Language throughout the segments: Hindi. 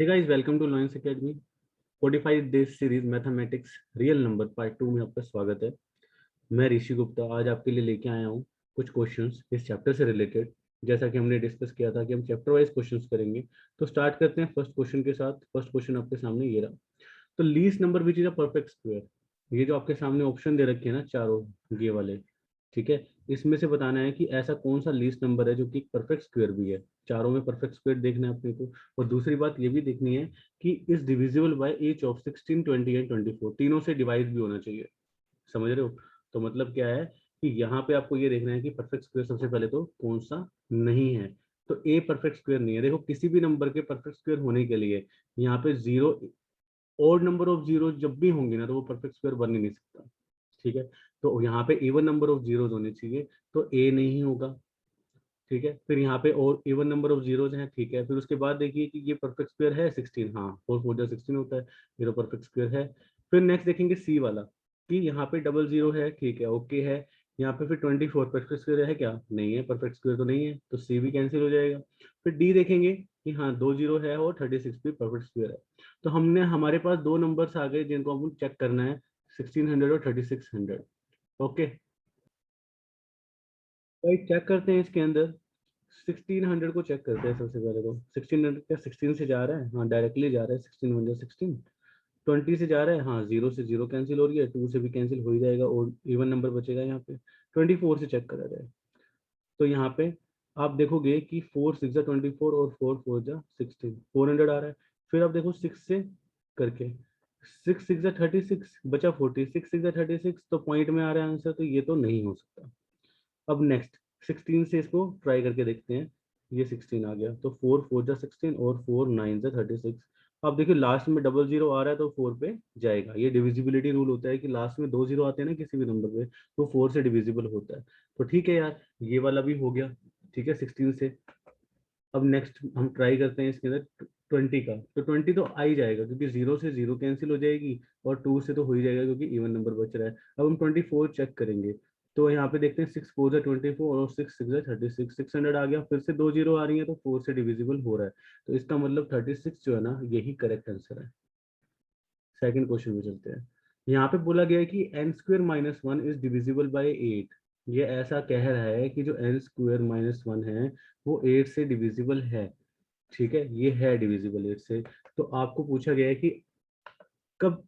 Hey guys, welcome to Lions Academy 45 days series mathematics real number part 2 में आपका स्वागत है। मैं ऋषि गुप्ता आज आपके लिए लेके आया हूँ कुछ क्वेश्चंस इस चैप्टर से रिलेटेड। जैसा कि हमने डिस्कस किया था कि हम चैप्टर वाइज क्वेश्चंस करेंगे, तो स्टार्ट करते हैं फर्स्ट क्वेश्चन के साथ। फर्स्ट क्वेश्चन आपके सामने ये रहा। तो least number which is a perfect square, ये जो आपके सामने ऑप्शन दे रखे हैं ना चारों, ये वाले, ठीक है, इसमें से बताना है कि ऐसा कौन सा लीस्ट नंबर है जो कि परफेक्ट स्क्वायर भी है। चारों में परफेक्ट स्क्वायर देखना है अपने को। और दूसरी बात ये भी देखनी है कि is divisible by each of 16, 20 and 24, तीनों से डिवाइड भी होना चाहिए। समझ रहे हो? तो मतलब क्या है कि यहाँ पे आपको ये देखना है कि परफेक्ट स्क्वायर सबसे पहले तो कौन सा नहीं है। तो ए परफेक्ट स्क्वायर नहीं है। देखो, किसी भी नंबर के परफेक्ट स्क्वायर होने के लिए यहाँ पे zero, odd number of zero जब भी होंगे ना, तो वो परफेक्ट स्क्वायर बन ही नहीं सकता। ठीक है, तो यहाँ पे इवन नंबर ऑफ जीरोज होने चाहिए, तो ए नहीं होगा। ठीक है, फिर यहाँ पे और इवन नंबर ऑफ जीरोज हैं। ठीक है, फिर उसके बाद देखिए कि ये परफेक्ट स्क्वायर है 16, हाँ 4 4 16 होता है, ये तो परफेक्ट स्क्वायर है। फिर नेक्स्ट देखेंगे सी वाला, कि यहाँ पे डबल जीरो है, ठीक है, ओके है। यहाँ पे फिर 24 परफेक्ट स्क्वायर है क्या? नहीं है, परफेक्ट स्क्वायर तो नहीं है, तो सी भी कैंसिल हो जाएगा। फिर डी देखेंगे कि हाँ 2 जीरो है और 36 भी परफेक्ट स्क्वायर है। तो हमने, हमारे पास दो नंबर्स आ गए जिनको हमको चेक करना है, 1600 और 3600। ओके भाई, चेक करते हैं इसके अंदर। 1600 को चेक करते हैं सबसे पहले। तो 1600 क्या 16 से जा रहा है? हाँ, डायरेक्टली जा रहा है। 16 20 से जा रहा है, हाँ जीरो से जीरो कैंसिल हो रही है, 2 से भी कैंसिल हो ही जाएगा और इवन नंबर बचेगा यहाँ पे। 24 से चेक करा जाए तो यहाँ पे आप देखोगे कि 4 6 24 और 4 4 16, 400 आ रहा है। फिर आप देखो 6 से करके, 6 6 36 बचा 40, 6 6 36, तो पॉइंट में आ रहा है आंसर, तो ये तो नहीं हो सकता। अब नेक्स्ट 16 से इसको ट्राई करके देखते हैं। ये 16 आ गया, तो 4 4 16 और 4 9 36। अब देखिए लास्ट में डबल जीरो आ रहा है तो 4 पे जाएगा। ये डिविजिबिलिटी रूल होता है कि लास्ट में दो जीरो आते हैं ना किसी भी नंबर पे, तो 4 से डिविजिबल होता है। तो ठीक है यार, ये वाला भी हो गया। ठीक है, 16 से। अब नेक्स्ट हम ट्राई करते हैं इसके अंदर 20 का। तो 20 तो आ ही जाएगा क्योंकि जीरो से जीरो कैंसिल हो जाएगी और 2 से तो हो ही जाएगा क्योंकि इवन नंबर बच रहा है। अब हम 24 चेक करेंगे। तो यहाँ पे देखते हैं 6 4 24 और 6 6 36, 600 आ गया। फिर से दो जीरो आ रही है तो 4 से डिविजिबल हो रहा है। तो इसका मतलब 36 जो है ना, यही करेक्ट आंसर है। सेकंड क्वेश्चन में चलते हैं। यहाँ पे बोला गया है कि n square minus one is divisible by 8। ये ऐसा कह रहा है कि जो एन स्क्वेयर माइनस वन है वो 8 से डिविजिबल है। ठीक है, ये है डिविजिबल 8 से। तो आपको पूछा गया है कि कब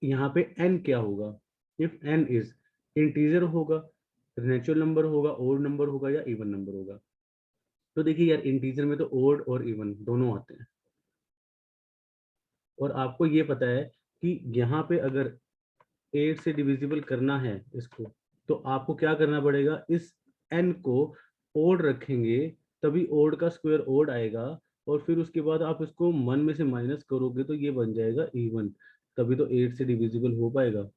यहाँ पे n क्या होगा। इफ n इज इंटीजर होगा, नेचुरल नंबर होगा, ओड नंबर होगा या इवन नंबर होगा। तो देखिए यार, इंटीजर में तो ओड और इवन दोनों आते हैं। और आपको ये पता है कि यहाँ पे अगर 8 से डिविजिबल करना है इसको, तो आपको क्या करना पड़ेगा, इस n को ओड रखेंगे, तभी ओड का स्क्वायर ओड आएगा। और फिर उसके बाद आप इसको मन में से माइनस करोगे तो ये बन जाएगा इवन, तभी तो 8 से डिविजिबल हो पाएगा।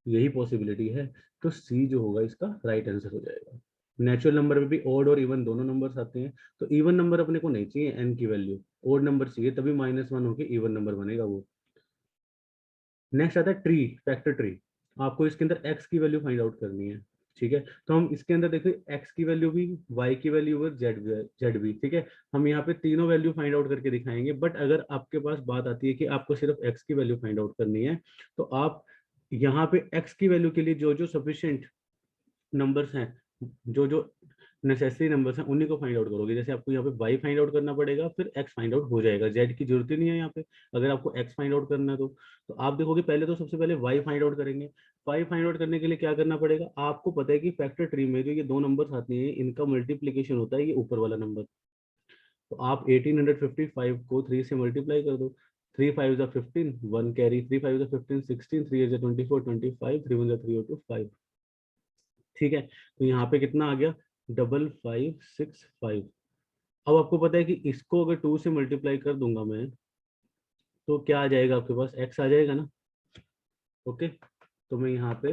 यही पॉसिबिलिटी है। तो सी जो होगा इसका राइट आंसर हो जाएगा। नेचुरल नंबर में भी ओड और इवन दोनों नंबर्स आते हैं, तो इवन नंबर अपने को नहीं चाहिए n की वैल्यू, ओड नंबर चाहिए, तभी -1 होके इवन नंबर बनेगा वो। नेक्स्ट आता है ट्री, फैक्टर ट्री। आपको इसके अंदर x की वैल्यू फाइंड आउट करनी है। ठीक है, तो हम इसके अंदर देखिए x की वैल्यू भी, y की वैल्यू भी, z भी। ठीक है, हम यहाँ पे तीनों वैल्यू फाइंड आउट करके दिखाएंगे। बट अगर आपके पास बात आती है कि आपको सिर्फ x की वैल्यू फाइंड आउट करनी है, तो आप यहाँ पे x की वैल्यू के लिए जो जो सफिशिएंट नंबर्स हैं, जो जो नेसेसरी नंबर्स हैं, उन्हीं को फाइंड आउट करोगे। जैसे आपको यहाँ पे y फाइंड आउट करना पड़ेगा, फिर x फाइंड आउट हो जाएगा, z की जरूरत ही नहीं है यहाँ पे। अगर आपको x फाइंड आउट करना है तो आप देखोगे पहले तो सबसे पहले y फाइंड आउट करेंगे। y फाइंड आउट करने के लिए क्या करना पड़ेगा, आपको पता है कि फैक्टर ट्री में जो ये दो नंबर्स आते हैं इनका मल्टीप्लीकेशन होता है ये ऊपर वाला नंबर। तो आप 1855 को 3 से मल्टीप्लाई कर दो। 3 5 15, 1 कैरी, 3 5 15 16, 3 8 24 25, 3 1 3 2 5। ठीक है, तो यहाँ पे कितना आ गया, 5565। अब आपको पता है कि इसको अगर 2 से मल्टीप्लाई कर दूंगा मैं, तो क्या आ जाएगा आपके पास, x आ जाएगा ना। ओके, तो मैं यहाँ पे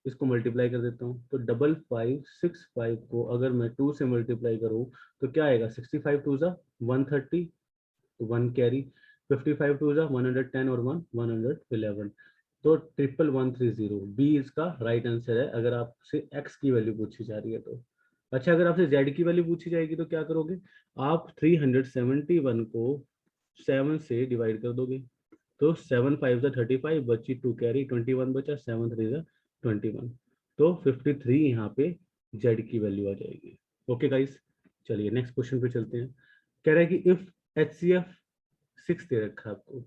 इसको मल्टीप्लाई कर देता हूँ। तो 5565 को अगर मैं 2 से मल्टीप्लाई करूँ तो क्या आएगा, 65 2 ज़ा 130, तो 1 कैरी, 55 2 ज़ा 110 और 1 111। तो 11130 बी इसका राइट आंसर है, अगर आपसे x की वैल्यू पूछी जा रही है तो। अच्छा, अगर आपसे z की वैल्यू पूछी जाएगी तो क्या करोगे, आप 371 को 7 से डिवाइड कर दोगे तो 7 5 जा 35, बची 2 कैरी, 21 बचा, 7 3 जा 21, तो 53 यहाँ पे जेड की वैल्यू आ जाएगी। ओके गाइस, चलिए नेक्स्ट क्वेश्चन पे चलते हैं। कह रहा है कि इफ HCF 6 दे रखा है आपको,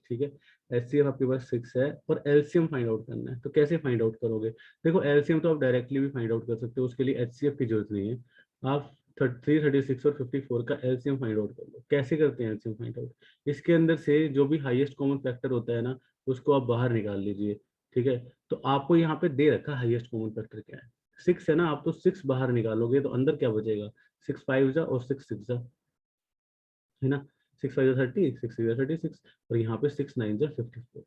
ठीक है, HCF आपके पास 6 है और एलसीएम फाइंड आउट करना है, तो कैसे फाइंड आउट करोगे? देखो एलसीएम तो आप डायरेक्टली भी फाइंड आउट कर सकते हो, उसके लिए HCF की जरूरत नहीं है। आप 336 और 54 का एलसीएम फाइंड आउट कर लो। कैसे करते हैं एलसीएम फाइंड आउट? इसके अंदर से जो भी हाईएस्ट कॉमन फैक्टर होता है ना, उसको आप बाहर निकाल लीजिए, ठीक है। तो आपको यहाँ पे दे रखा हाईएस्ट कॉमन फैक्टर क्या है, 6 है ना, आप तो 6 बाहर निकालोगे तो अंदर क्या बचेगा, 6 5 जा और 6 6 जा, है ना, 6 5 जा 30, 6 6 जा 36, और यहाँ पे 6 9 जा 54,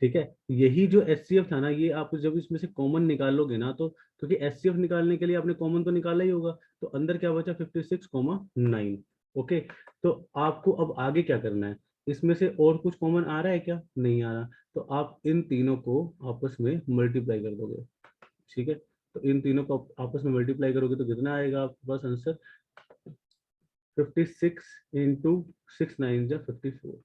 ठीक है। यही जो HCF था ना, ये आप जब इसमें से कॉमन निकालोगे ना, तो क्योंकि HCF निकालने के लिए आपने कॉमन तो निकाला ही होगा, तो अंदर क्या बचा 56,9। ओके, तो आपको अब आगे क्या करना है, इसमें से और कुछ कॉमन आ रहा है क्या, नहीं आ रहा, तो आप इन तीनों को आपस में मल्टीप्लाई कर दोगे, ठीक है। तो इन तीनों को आपस में मल्टीप्लाई करोगे तो कितना आएगा आपके पास आंसर, 56 इंटू 6 9 जा 54।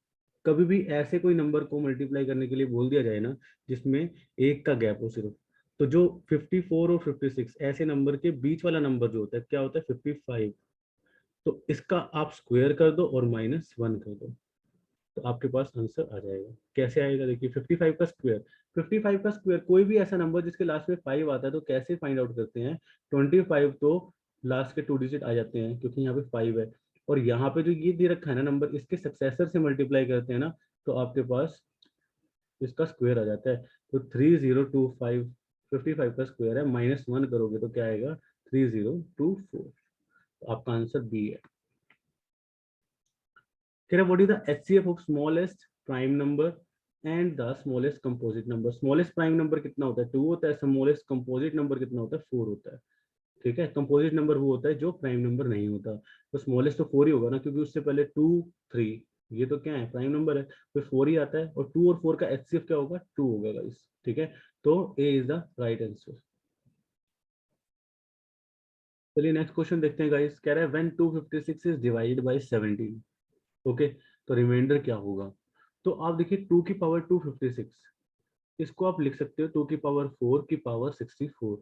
कभी भी ऐसे कोई नंबर को मल्टीप्लाई करने के लिए बोल दिया जाए ना जिसमें एक का गैप हो सिर्फ, तो जो 54 और 56 ऐसे नंबर के बीच वाला नंबर जो होता है क्या होता है, 55। तो इसका आप स्क्वायर कर दो और -1 कर दो, तो आपके पास आंसर आ जाएगा। कैसे आएगा, देखिए 55 का स्क्वायर, 55 का स्क्वायर कोई भी ऐसा नंबर जिसके लास्ट में 5 आता है तो कैसे फाइंड आउट करते हैं, 25 तो लास्ट के 2 डिजिट आ जाते हैं क्योंकि यहाँ पे 5 है, और यहाँ पे जो ये दे रखा है ना नंबर, इसके सक्सेसर से मल्टीप्लाई करते हैं ना, तो आपके पास इसका स्क्वायर आ जाता है। तो 3025, 55 का स्क्वायर है, -1 करोगे तो क्या आएगा, 3024। तो आपका आंसर बी है। कह रहा what is the HCF of smallest prime number and the smallest composite number. Smallest prime number कितना होता है, 2 होता है, स्मॉलेस्ट कंपोजिट नंबर कितना होता है, 4 होता है, ठीक है। कंपोजिट नंबर वो होता है जो प्राइम नंबर नहीं होता, तो स्मॉलेस्ट तो 4 ही होगा ना, क्योंकि उससे पहले 2 3, ये तो क्या है, प्राइम नंबर है, तो 4 ही आता है, और 2 और 4 का HCF क्या होगा, 2 होगा गाइस, ठीक है। तो ए इज द राइट आंसर। चलिए नेक्स्ट क्वेश्चन देखते हैं गाइस। कह रहा है when 256 is divided by 17, okay, तो रिमाइंडर क्या होगा। तो आप देखिए 2 की पावर 256, इसको आप लिख सकते हो 2 की पावर 4 की पावर 64,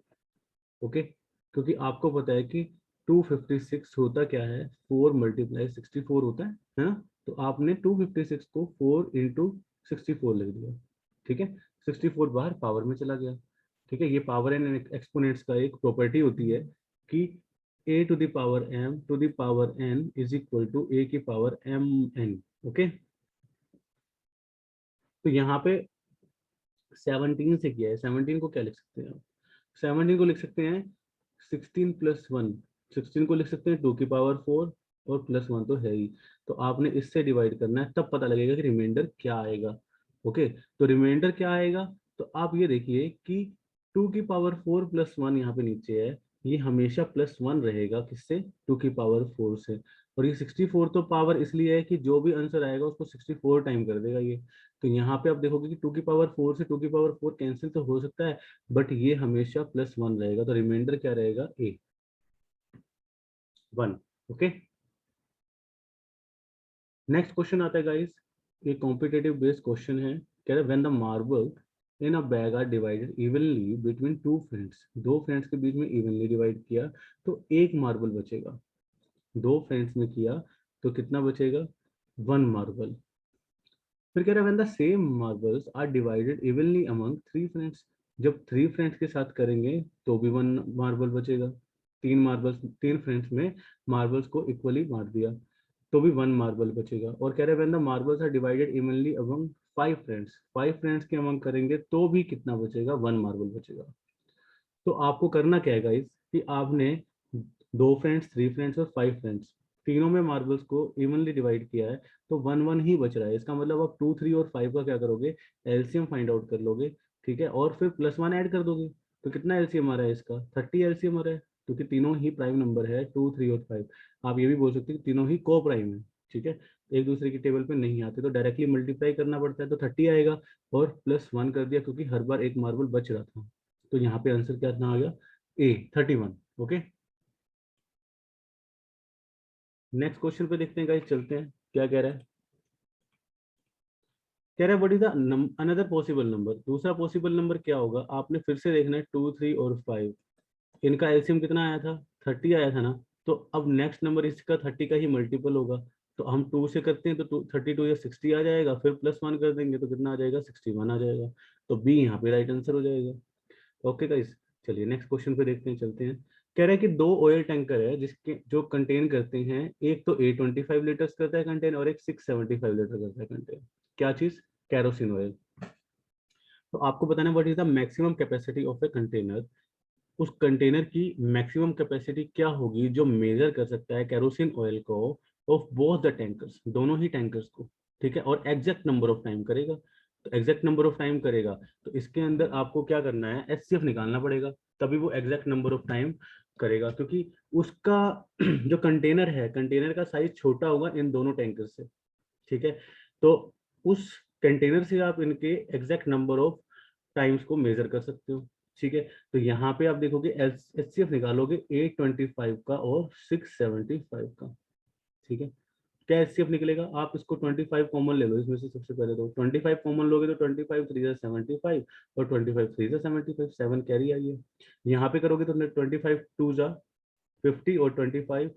ओके, क्योंकि आपको पता है कि 256 होता क्या है, 4 मल्टीप्लाई 64 होता है ना। तो आपने 256 को 4 इंटू 64 लिख दिया, ठीक है। 64 बाहर पावर में चला गया, ठीक है। ये पावर एन एक्सपोनेंट्स का एक प्रॉपर्टी होती है कि a to the power m to the power n is equal to a की पावर mn, ओके। तो यहाँ पे 17 से किया है, 17 को क्या लिख सकते हैं, 17 को लिख सकते हैं 16 प्लस 1, 16 को लिख सकते हैं 2 की पावर 4 और प्लस 1 तो है ही। तो आपने इससे डिवाइड करना है, तब पता लगेगा कि रिमाइंडर क्या आएगा, ओके। तो रिमाइंडर क्या आएगा, तो आप ये देखिए कि 2 की पावर 4 प्लस 1 यहाँ पे नीचे है, ये हमेशा +1 रहेगा, किससे, 2 की पावर 4 से। और ये 64 तो पावर इसलिए है कि जो भी आंसर आएगा उसको 64 टाइम कर देगा ये। तो यहाँ पे आप देखोगे कि 2 की पावर 4 से 2 की पावर 4 कैंसिल तो हो सकता है, बट ये हमेशा +1 रहेगा, तो रिमाइंडर क्या रहेगा, ए 1, ओके। नेक्स्ट क्वेश्चन आता है गाइस, ये कॉम्पिटेटिव बेस्ड क्वेश्चन है। कह रहा है when the marble in a bag are divided evenly between two friends, दो फ्रेंड्स के बीच में इवनली डिवाइड किया तो एक मार्बल बचेगा, दो फ्रेंड्स में किया तो कितना बचेगा, 1 मार्बल। फिर कह रहा है when the same marbles are divided evenly among 3 friends, जब 3 फ्रेंड्स के साथ करेंगे तो भी 1 मार्बल बचेगा। 3 मार्बल्स, 3 फ्रेंड्स में मार्बल्स को इक्वली बांट दिया तो भी 1 मार्बल बचेगा। और कह रहे हैं when the marbles are divided evenly among 5 friends, 5 friends के अमंग करेंगे तो भी कितना बचेगा, 1 मार्बल बचेगा। तो आपको करना क्या है गाइस, कि आपने 2 फ्रेंड्स, 3 फ्रेंड्स और 5 फ्रेंड्स, तीनों में मार्बल्स को इवनली डिवाइड किया है, तो 1 1 ही बच रहा है। इसका मतलब आप 2 3 और 5 का क्या करोगे, एलसीएम फाइंड आउट कर लोगे, ठीक है, और फिर +1 ऐड कर दोगे। तो कितना एलसीएम आ रहा है इसका, 30 एलसीएम आ रहा है, क्योंकि तीनों ही प्राइम नंबर है, 2 3 और 5। आप ये भी बोल सकते हो कि तीनों ही को प्राइम है, ठीक है, एक दूसरे की टेबल पे नहीं आते, तो डायरेक्टली मल्टीप्लाई करना पड़ता है, तो 30 आएगा, और +1 कर दिया क्योंकि हर बार एक मार्बल बच रहा था। तो यहाँ पे आंसर क्या आ गया, ए 31, ओके। नेक्स्ट क्वेश्चन पे देखते हैं गाइस, चलते हैं क्या कह रहा है। कह रहा है what is the another possible number, दूसरा पॉसिबल नंबर क्या होगा, आपने फिर से देखना है 2, 3 और 5, इनका एलसीएम कितना आया था, 30 आया था ना। तो अब नेक्स्ट नंबर इसका 30 का ही मल्टीपल होगा, तो हम 2 से करते हैं तो 32 या 60 आ जाएगा, फिर +1 कर देंगे तो कितना आ जाएगा, 61 आ जाएगा। तो बी यहाँ पे राइट आंसर हो जाएगा। ओके गाइस, चलिए नेक्स्ट क्वेश्चन पे देखते हैं, चलते हैं। कह रहा है कि 2 ऑयल टैंकर है जिसके जो कंटेन करते हैं, एक तो 825 लीटर्स करता है कंटेन और एक 675 लीटर करता है कंटेन। क्या चीज, कैरोसिन ऑयल। तो आपको बताना what is the maximum capacity of a container, उस कंटेनर की मैक्सिमम कैपेसिटी क्या होगी जो मेजर कर सकता है कैरोसिन ऑयल को ऑफ बोथ द टैंकर्स, दोनों ही टैंकर्स को। ठीक है, और एग्जैक्ट नंबर ऑफ टाइम करेगा। तो एग्जैक्ट नंबर ऑफ टाइम करेगा तो इसके अंदर आपको क्या करना है, एचसीएफ निकालना पड़ेगा, तभी वो एग्जैक्ट नंबर ऑफ टाइम करेगा, क्योंकि उसका जो कंटेनर है, कंटेनर का साइज छोटा होगा इन दोनों टैंकर से। ठीक है, तो उस कंटेनर से आप इनके एग्जैक्ट नंबर ऑफ टाइम्स को मेजर कर सकते हो। ठीक है, तो यहाँ पे आप देखोगे एचसीएफ निकालोगे 825 का और 675 का। ठीक है, क्या एचसीएफ निकलेगा, आप इसको 25 कॉमन ले लो इसमें से, सबसे पहले तो 25 कॉमन लोगे तो 25 3 जा 75 और 25 3 जा 75, 7 कैरी आई है। यहाँ पे करोगे तो 25 2 जा 50 और 25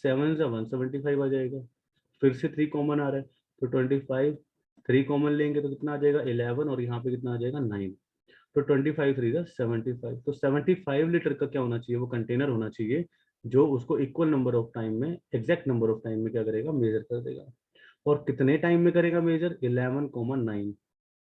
7 जा 175 आ जाएगा। फिर से 3 कॉमन आ रहा है तो 25 3 कॉमन लेंगे तो कितना आ जाएगा 11 और यहाँ पे कितना आ जाएगा 9। तो 25 3 जा 75, तो 75 लीटर का क्या होना चाहिए, वो कंटेनर होना चाहिए जो उसको इक्वल नंबर ऑफ टाइम में, एग्जैक्ट नंबर ऑफ टाइम में क्या करेगा, मेजर कर देगा। और कितने टाइम में करेगा मेजर, 11,9।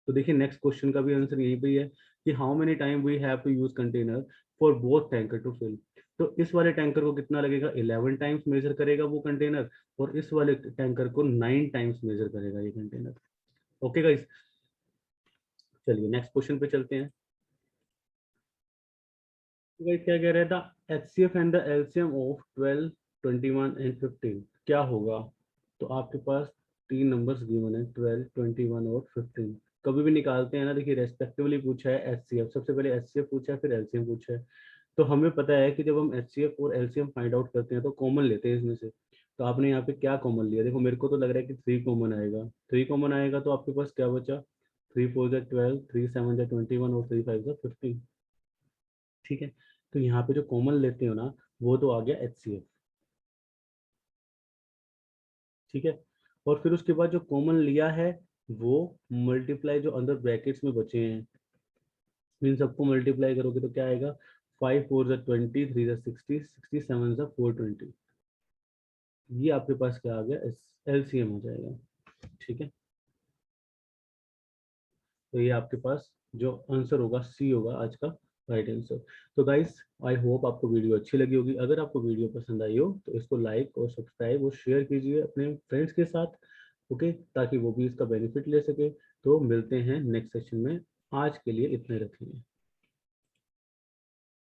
तो देखिए नेक्स्ट क्वेश्चन का भी आंसर यही पे है कि how many time we have to use container for both tanker to fill. तो इस वाले टैंकर को कितना लगेगा, 11 टाइम्स मेजर करेगा वो कंटेनर, और इस वाले टैंकर को 9 टाइम्स मेजर करेगा ये कंटेनर। ओके गाइस, चलिए नेक्स्ट क्वेश्चन पे चलते हैं। तो गाइस क्या कह रहा था, HCF and the LCM of 12, 21 and 15 क्या होगा। तो आपके पास तीन नंबर्स गिवन है, 12, 21 और 15। कभी भी निकालते हैं ना, देखिए रेस्पेक्टिवली पूछा है एचसीएफ, सबसे पहले एचसीएफ पूछा है फिर एलसीएम पूछा है। तो हमें पता है कि जब हम एचसीएफ और एलसीएम फाइंड आउट करते हैं तो कॉमन लेते हैं इसमें से। तो आपने यहाँ पे क्या कॉमन लिया, देखो मेरे को तो लग रहा है कि 3 कॉमन आएगा, 3 कॉमन आएगा तो आपके पास क्या बचा, 3 4 जा 12, 3 7 जा 21 और 3 5 जा 15। ठीक है, तो यहाँ पे जो कॉमन लेते हो ना, वो तो आ गया एचसीएफ। ठीक है, और फिर उसके बाद जो कॉमन लिया है वो मल्टीप्लाई जो अंदर ब्रैकेट्स में बचे हैं, इन सबको मल्टीप्लाई करोगे तो क्या आएगा, 5 4 जा 20, 3 जा 60, 67 जा 420। ये आपके पास क्या आ गया, एलसीएम हो जाएगा। ठीक है, तो ये आपके पास जो आंसर होगा सी होगा आज का राइट आंसर। तो गाइस आई होप आपको वीडियो अच्छी लगी होगी, अगर आपको वीडियो पसंद आई हो तो इसको लाइक और सब्सक्राइब और शेयर कीजिए अपने फ्रेंड्स के साथ। ओके, ताकि वो भी इसका बेनिफिट ले सके। तो मिलते हैं नेक्स्ट सेशन में, आज के लिए इतने रखेंगे।